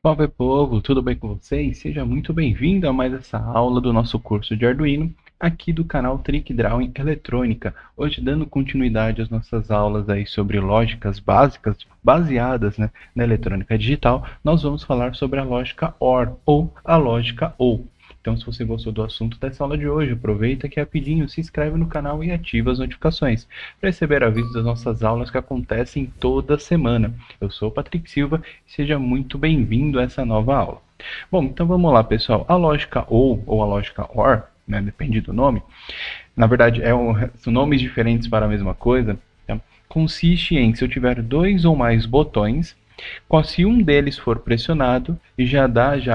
Salve povo, tudo bem com vocês? Seja muito bem-vindo a mais essa aula do nosso curso de Arduino, aqui do canal Trick Drawing Eletrônica. Hoje dando continuidade às nossas aulas aí sobre lógicas básicas, baseadas, né, na eletrônica digital, nós vamos falar sobre a lógica OR, ou a lógica OU. Então, se você gostou do assunto dessa aula de hoje, aproveita que é rapidinho, se inscreve no canal e ativa as notificações para receber avisos das nossas aulas que acontecem toda semana. Eu sou o Patrick Silva e seja muito bem-vindo a essa nova aula. Bom, então vamos lá, pessoal. A lógica ou a lógica OR, né, depende do nome, na verdade são nomes diferentes para a mesma coisa, tá? Consiste em, se eu tiver dois ou mais botões, se um deles for pressionado, já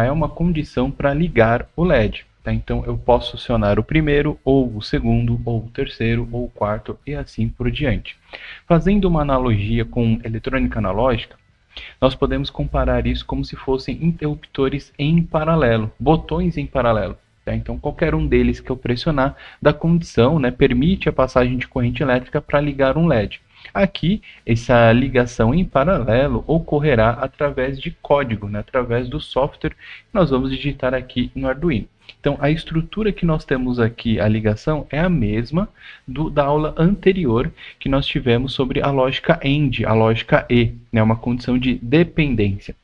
é uma condição para ligar o LED. Tá? Então eu posso acionar o primeiro, ou o segundo, ou o terceiro, ou o quarto, e assim por diante. Fazendo uma analogia com eletrônica analógica, nós podemos comparar isso como se fossem interruptores em paralelo, botões em paralelo. Tá? Então, qualquer um deles que eu pressionar dá condição, né, permite a passagem de corrente elétrica para ligar um LED. Aqui, essa ligação em paralelo ocorrerá através de código, né, através do software que nós vamos digitar aqui no Arduino. Então, a estrutura que nós temos aqui, a ligação, é a mesma da aula anterior que nós tivemos sobre a lógica AND, a lógica E, né, uma condição de dependência.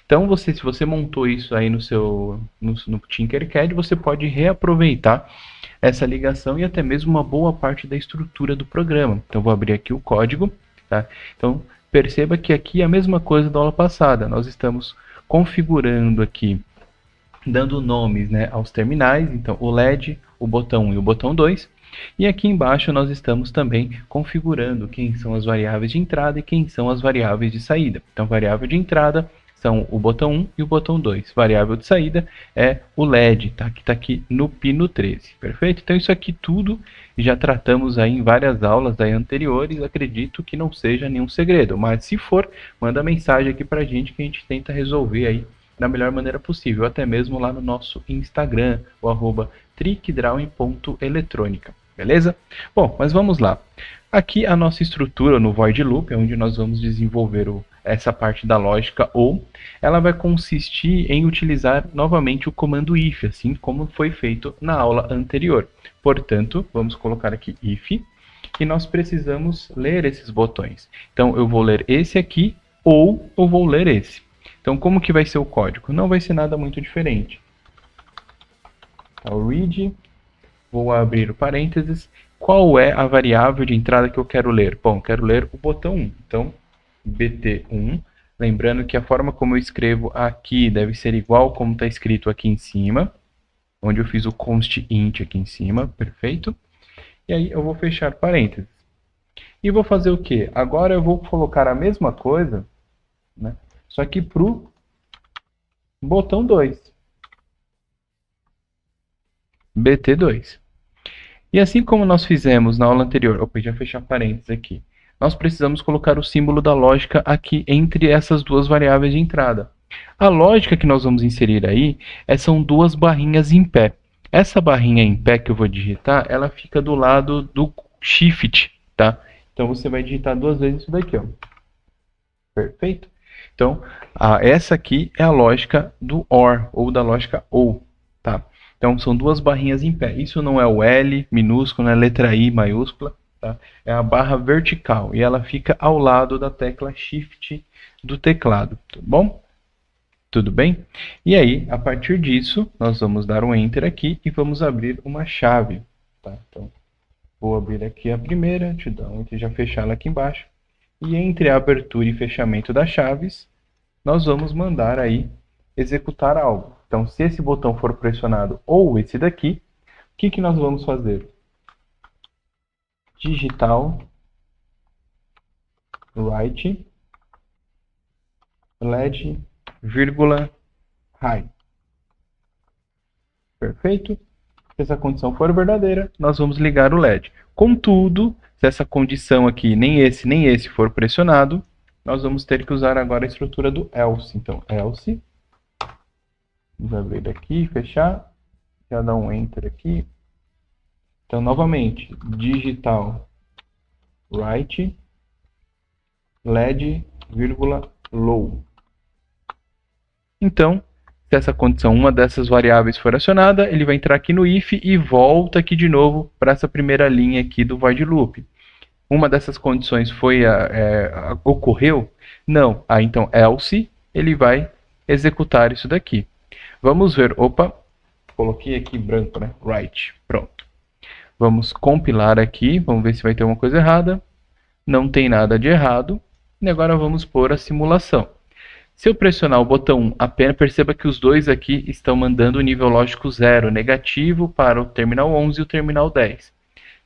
Então, se você montou isso aí no Tinkercad, você pode reaproveitar essa ligação e até mesmo uma boa parte da estrutura do programa. Então, vou abrir aqui o código. Tá? Então, perceba que aqui é a mesma coisa da aula passada. Nós estamos configurando aqui, dando nomes, né, aos terminais, então o LED, o botão 1 e o botão 2. E aqui embaixo nós estamos também configurando quem são as variáveis de entrada e quem são as variáveis de saída. Então, variável de entrada são o botão 1 e o botão 2. Variável de saída é o LED, tá? Que está aqui no pino 13, perfeito? Então, isso aqui tudo já tratamos aí em várias aulas aí anteriores, acredito que não seja nenhum segredo, mas se for, manda mensagem aqui pra gente que a gente tenta resolver aí da melhor maneira possível, até mesmo lá no nosso Instagram, o @trickdrawing.eletrônica, beleza? Bom, mas vamos lá. Aqui a nossa estrutura no void loop, é onde nós vamos desenvolver essa parte da lógica ou, ela vai consistir em utilizar novamente o comando if, assim como foi feito na aula anterior. Portanto, vamos colocar aqui if, e nós precisamos ler esses botões. Então, eu vou ler esse aqui ou eu vou ler esse. Então, como que vai ser o código? Não vai ser nada muito diferente. Então, read, vou abrir o parênteses. Qual é a variável de entrada que eu quero ler? Bom, quero ler o botão 1. Então, bt1. Lembrando que a forma como eu escrevo aqui deve ser igual como está escrito aqui em cima, onde eu fiz o const int aqui em cima, perfeito? E aí eu vou fechar parênteses. E vou fazer o quê? Agora eu vou colocar a mesma coisa, né? Só que para o botão 2, BT2. E assim como nós fizemos na aula anterior, opa, já fechar parênteses aqui, nós precisamos colocar o símbolo da lógica aqui entre essas duas variáveis de entrada. A lógica que nós vamos inserir aí são duas barrinhas em pé. Essa barrinha em pé que eu vou digitar, ela fica do lado do shift, tá? Então você vai digitar duas vezes isso daqui, ó. Perfeito? Então, essa aqui é a lógica do OR, ou da lógica OU, tá? Então, são duas barrinhas em pé. Isso não é o L minúsculo, não é a letra I maiúscula, tá? É a barra vertical, e ela fica ao lado da tecla Shift do teclado, tá bom? Tudo bem? E aí, a partir disso, nós vamos dar um Enter aqui e vamos abrir uma chave, tá? Então, vou abrir aqui a primeira, te dar um Enter, já fechar ela aqui embaixo. E entre a abertura e fechamento das chaves, nós vamos mandar aí executar algo. Então, se esse botão for pressionado ou esse daqui, o que nós vamos fazer? Digital write LED, vírgula, high. Perfeito? Se essa condição for verdadeira, nós vamos ligar o LED. Contudo, se essa condição aqui, nem esse for pressionado, nós vamos ter que usar agora a estrutura do else. Então, else, vamos abrir aqui, fechar, já dá um enter aqui. Então, novamente, digital write LED, vírgula, low. Então, se essa condição, uma dessas variáveis for acionada, ele vai entrar aqui no if e volta aqui de novo para essa primeira linha aqui do void loop. Uma dessas condições ocorreu? Não. Então, else, ele vai executar isso daqui. Vamos ver, opa, coloquei aqui branco, né? Right, pronto. Vamos compilar aqui, vamos ver se vai ter uma coisa errada. Não tem nada de errado. E agora vamos pôr a simulação. Se eu pressionar o botão 1, apenas perceba que os dois aqui estão mandando o nível lógico 0, negativo para o terminal 11 e o terminal 10.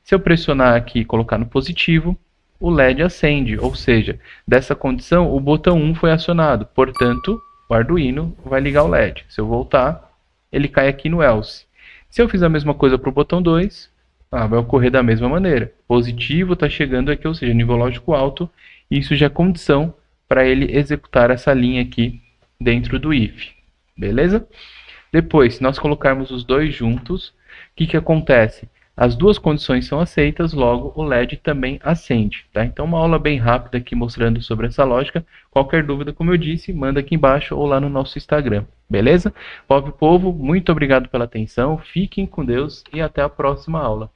Se eu pressionar aqui e colocar no positivo, o LED acende, ou seja, dessa condição o botão 1 foi acionado, portanto o Arduino vai ligar o LED. Se eu voltar, ele cai aqui no else. Se eu fizer a mesma coisa para o botão 2, vai ocorrer da mesma maneira. Positivo está chegando aqui, ou seja, nível lógico alto, e isso já é condição para ele executar essa linha aqui dentro do if. Beleza? Depois, se nós colocarmos os dois juntos, o que acontece? As duas condições são aceitas, logo o LED também acende. Tá? Então, uma aula bem rápida aqui mostrando sobre essa lógica. Qualquer dúvida, como eu disse, manda aqui embaixo ou lá no nosso Instagram. Beleza? Pobre povo, muito obrigado pela atenção, fiquem com Deus e até a próxima aula.